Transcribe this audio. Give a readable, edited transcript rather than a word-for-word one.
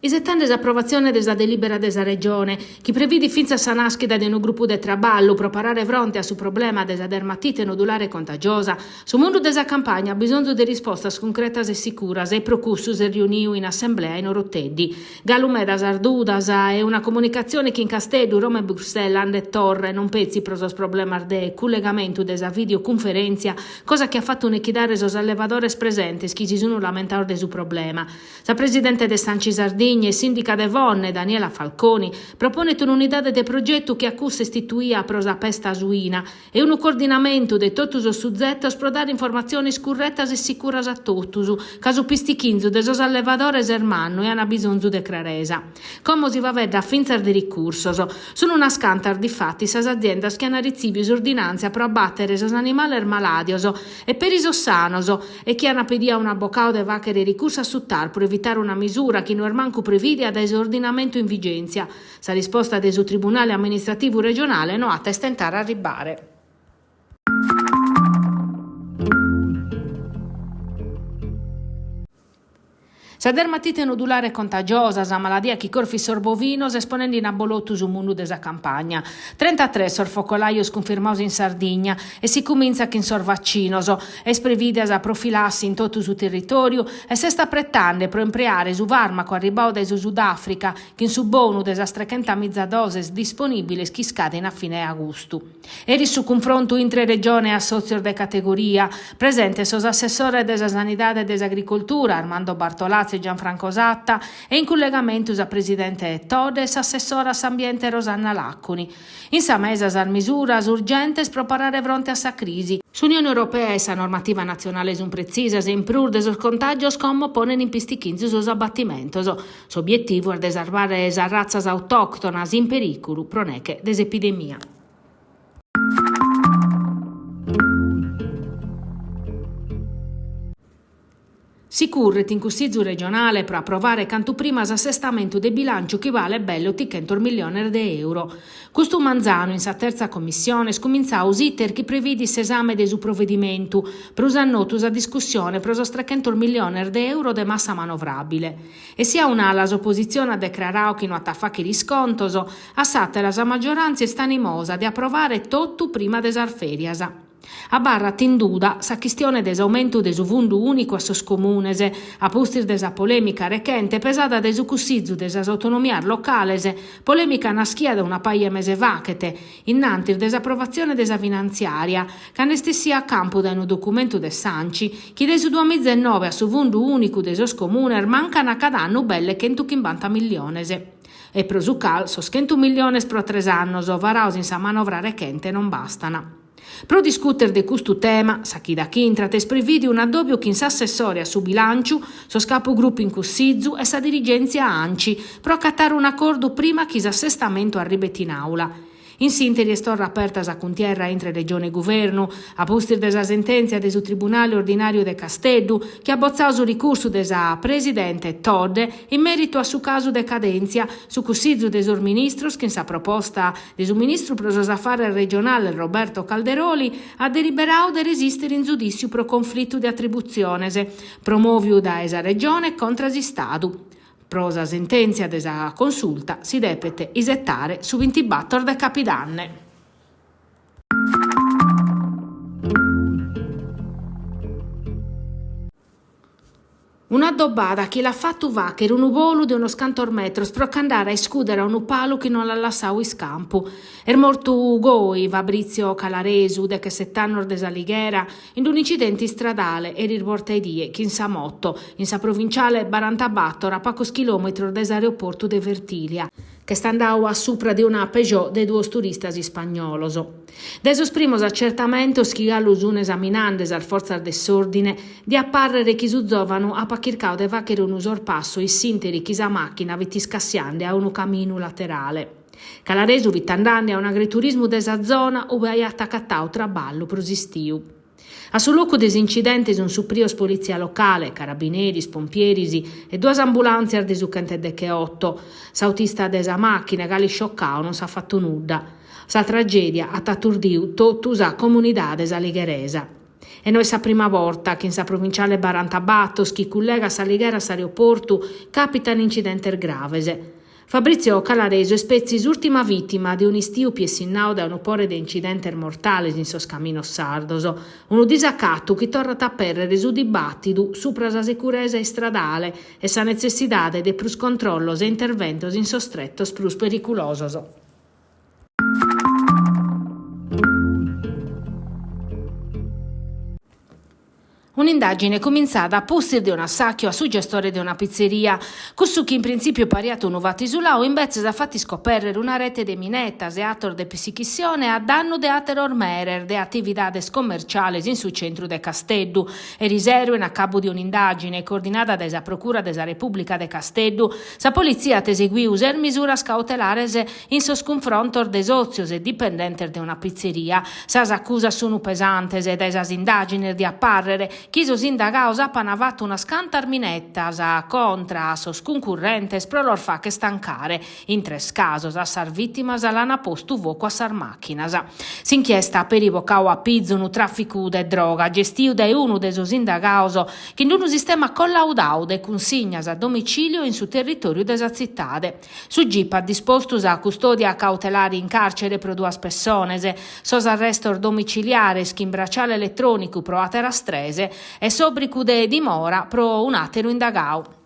Isettando l'approvazione della delibera della Regione, che prevede finza sanaschida di un gruppo di traballo per parare fronte a su problema della dermatite nodulare contagiosa, su mondo della campagna ha bisogno di risposte concrete e sicure e procussus riuniu in assemblea in Oroteddi. Galumedas ardudas è una comunicazione che in Castello, Roma e Bruxelles hanno torre non pezzi per il problema de collegamento della videoconferenza, cosa che ha fatto un'equidare os allevadores presenti che si sono lamentati del suo problema. La presidente de Sanci Sardini e sindica de Vonne, Daniela Falconi, propone un'unità de progetto che accusa istituia pro la pesta suina e un coordinamento de totus os suzzettos pro dare informazioni scurrettas e sicuras a totus, caso pistichinzu de sos allevadores ermanno e hanno bisogno de creresa. Come si va a vedere finzer di ricursos, sono una scantar di fatti sas aziendas che hanno ricevuto ordinanza pro abbattere sos animali maladios e per isos sanos e che hanno pedia un avvocato de vacche ricurso a suttar per evitare una misura che non manco prevede ad esordinamento in vigenza. Sa risposta del Tribunale amministrativo regionale no a testentare a ribare. Sa dermatite nodulare contagiosa, sa maladia che corfi sorbovinos, esponendo in abolotto su mundu desa campagna. 33 sorfocolaios confermaus in Sardegna e si comincia che in sorvaccinos, es previdas a profilassi in tutto su territorio e se sta prettande pro impreare su farmaco arribao da Sudafrica che in su bonu desa 300.000 doses disponibili che scade a fine agosto. Eri su confronto intre regione a socio de categoria, presente sos assessore desa sanità e desagricoltura Armando Bartolazzi e Gianfranco Satta e in collegamento sa presidente Todes, assessora ambiente Rosanna Lacconi. Insomma, esas misures urgentes per parare fronte a sa crisi. L'Unione Europea e sa normativa nazionale sono precisas e improved esos contagios come ponen in pistichinzi sos abbattimentos. S'obiettivo è desarvare esa razzas autoctonas in pericolo proneche desepidemia. Si curret in Consiglio regionale per approvare canto prima l'assestamento del bilancio che vale bello 800 milioni di euro. Questo Manzano in sa terza commissione scominciò usiter che prevede l'esame del suo provvedimento per usare a discussione per os 300 milioni di euro di massa manovrabile. E sia un'ala opposizione a declarare che non attaffa che riscontoso, assate la maggioranza è animosa di approvare tutto prima des arferias. A barra tinduda sa questione dell'aumento del fondo unico a sos comunese, a postir desa polemica recente pesata del cussizzo desa autonomia localese, polemica naschia da una paia mese vachete, innanti desapprovazione desa finanziaria, che anestesia a campo da un documento de Sanci, che del 2019 a su fondo unico de sos comuner mancano a cada anno belle 150 milionese. E prosucal sos 100 milioni pro 3 anni, varaus in sa manovra recente non bastano. Pro discutere di questo tema, sa chi da chi intrate sprevidi un addobbio che in sa assessore a su bilancio, so capogruppo in Consiglio e sa dirigenza ANCI, pro accattare un accordo prima che l'assestamento arrivi in aula. In sintesi, storra aperta sa contierra entre regione e governo, a postir desa sentenza del Tribunale Ordinario de Castello, che ha bozzato su ricorso desa presidente Todde in merito a su caso de cadenzia, su consiglio des ministros, che in sa proposta del ministro pro los affari regionale Roberto Calderoli ha deliberato di resistere in giudizio pro conflitto di attribuzione, promovio da esa regione contra si Stato. Prosa sentenza desa consulta si depete isettare su 24 de capidanne. Una addobbata che l'ha fatto va che era un volo di uno scantormetro per andare a escudere a un palo che non l'ha lasciato in scampo. È morto Goi, Fabrizio Calaresu, de che 70 de Salighera, in un incidente stradale e riporta i die che in sa motto, in sa provinciale Barantabattor, a pochi chilometri dall'aeroporto de Vertilia, che sta andando a sopra di una Peugeot de due turistas spagnoloso. Desos primos accertamentos che gallus un esaminandes al forza dell'ordine di apparere che s'uzzovano a pachircao de vachere un sorpasso i sinteri chi sa macchina vitti scassiande a un cammino laterale. Calaresu vittandande a un agriturismo desa zona ove hai attaccato traballo prosistiu. A sul luogo des incidenti sono supprios polizia locale, carabinieri, pompierisi e due ambulanze al desucante de che 8. S'autista desa macchina gali scioccao non s'ha fatto nulla. Sa tragedia ha tatturdiu tottusa comunidade saligheresa. E noi sa prima volta che in sa provinciale Barantabatto, chi collega Saligera s'aeroporto, capita un incidente gravese. Fabrizio Calareso è spezzis ultima vittima di un istiu piessinnao da un opore di incidente mortale in Soscamino Sardoso. Un disaccato che torna a perrere su dibattito supra la sicurezza stradale e sa necessità di plus controllos e interventos in sostrettos plus periculosos. Un'indagine cominciata a postir di un assacchio a suggestore di una pizzeria, così che in principio pariato un uvati sull'au, invece da fatti scoprire una rete di minettas e attor de psichissione a danno de ateror merer de attivitades commerciali in su centro de Casteddu e riserven a capo di un'indagine coordinata dalla Procura della Repubblica de Casteddu, sa polizia eseguì user misuras cautelares in sosconfrontor de sozios e dipendenter de una pizzeria. Sas accusas sono pesantes e desas indagini di apparrere chi sos indagaos appan avat una scantar minettas a contra a sos concurrentes pro lor fa che stancare. In tres casos a sar vittimas l'han postu voco a sar macchinas. S'inchiesta per rivocau a pizzo un trafficu de droga gestiu de uno de sos indagaos che in un sistema collaudau de consignas a domicilio in su territorio desa zittade. Su GIP ha dispostus a custodia cautelare in carcere pro 2 persones, sos arrestor domiciliares chi in bracciale elettronico pro atera strese e sobricu de dimora pro un atero indagau.